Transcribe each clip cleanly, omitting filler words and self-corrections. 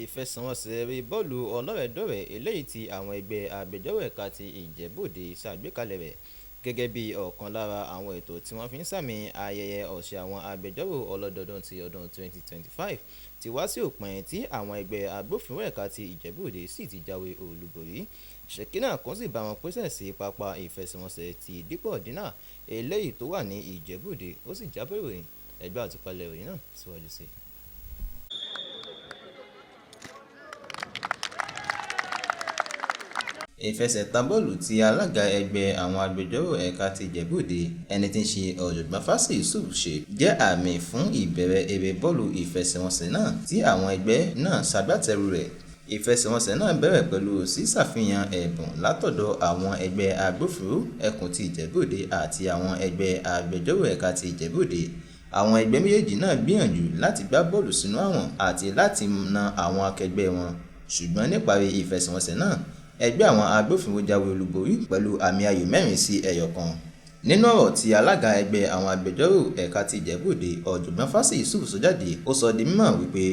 Ìfẹsẹ̀wọnsẹ̀ eré bọ́ọ̀lù ọlọ́rẹ̀ẹ́sọ̀rẹ́ eléyìí tí àwọn ẹgbẹ́ agbẹjọ́rò ẹ̀ka ti Ìjẹ̀bú-Òde ṣàgbékalẹ̀ rẹ̀ gẹ́gẹ́ bí ọ̀kan lára àwọn ètò tí wọ́n fi ń sààmì ayẹyẹ ọ̀sẹ̀ àwọn agbẹjọ́rò ọlọ́dọọdún ti ọdún 2025 ti wá sí òpin tí àwọn ẹgbẹ́ agbófinró ẹ̀ka ti Ìjẹ̀bú-Òde sì ti jáwé olúborí. Ṣèkínà kan sì bá wọn pèsè sí pápá ìfẹsẹ̀wọnsẹ̀ ti Dípọ̀ Dínà eléyìí tó wà ní Ìjẹ̀bú-Òde ó sì jábọ̀ ìròyìn ẹgbẹ́ àtúpalẹ̀ ìròyìn náà síwájú sí i. Ìfẹsẹ̀ta bọ́ọ̀lù tí alága ẹgbẹ́ àwọn agbẹjọ́rò ẹ̀ka ti Ìjẹ̀bú-Òde ẹni tí ń ṣe ọ̀jọ̀gbọ́n Fásì Yusuf ṣe jẹ́ àmì fún ìbẹ̀rẹ̀ eré bọ́ọ̀lù ìfẹsẹ̀wọnsẹ̀ náà tí àwọn ẹgbẹ́ náà ṣagbátẹrù rẹ̀. Ìfẹsẹ̀wọnsẹ̀ náà bẹ̀rẹ̀ pẹ̀lú ṣíṣàfihàn ẹ̀bùn látọ̀dọ̀ àwọn ẹgbẹ́ agbófinró ẹkùn ti Ìjẹ̀bú-Òde àti àwọn ẹgbẹ́ agbẹjọ́rò ẹ̀ka ti Ìjẹ̀bú-Òde. Àwọn ẹgbẹ́ méjèèjì náà gbìyànjú láti gbá bọ́ọ̀lù sínú àwọn àti láti na àwọn akẹgbẹ́ wọn, ṣùgbọ́n níparí ìfẹsẹ̀wọnsẹ̀ náà ẹgbẹ́ àwọn agbófinró jáwé olúborí pẹ̀lú àmì ayò 4-1. Nínú ọ̀rọ̀ tí alága ẹgbẹ́ àwọn agbẹjọ́rò ẹ̀ka ti Ìjẹ̀bú-Òde ọ̀jọ̀gbọ́n Fásì Yusuf sọ jáde, ó sọ di mímọ̀ wípé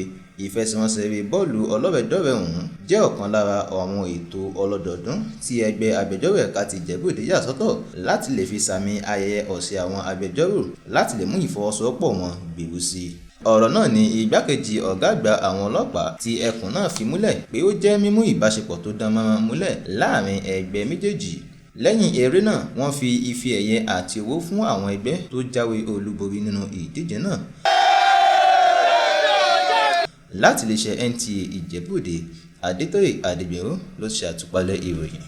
ìfẹsẹ̀wọnsẹ̀ eré bọ́ọ̀lù ọlọ́rẹ̀ẹ́sọ̀rẹ́ ọ̀hún jẹ́ ọ̀kan lára àwọn ètò ọlọ́dọọdún tí ẹgbẹ́ agbẹjọ́rò ẹ̀ka ti Ìjẹ̀bú-Òde yà sọ́tọ̀ láti lè fi sààmì ayẹyẹ ọ̀sẹ̀ àwọn agbẹjọ́rò láti lè mú ìfọwọ́sowọ́pọ̀ wọn gbèrú sí i. Ọ̀rọ̀ náà ni igbákejì ọ̀gá àgbà àwọn ọlọ́pàá ti ẹkùn náà fi múlẹ̀ pé ó jẹ́ mímú ìbáṣepọ̀ tó dán mọ́rán múlẹ̀ láàrin ẹgbẹ́ méjèèjì. Lẹ́yìn eré náà, wọ́n fi ife ẹ̀yẹ àti owó fún àwọn ẹgbẹ́ tó jáwé olúborí nínú ìdíje náà. Láti iléeṣẹ́ NTA Ìjẹ̀bú-Òde, Adétóyè Adégbèrò ló ṣe àtúpalẹ̀ ìròyìn.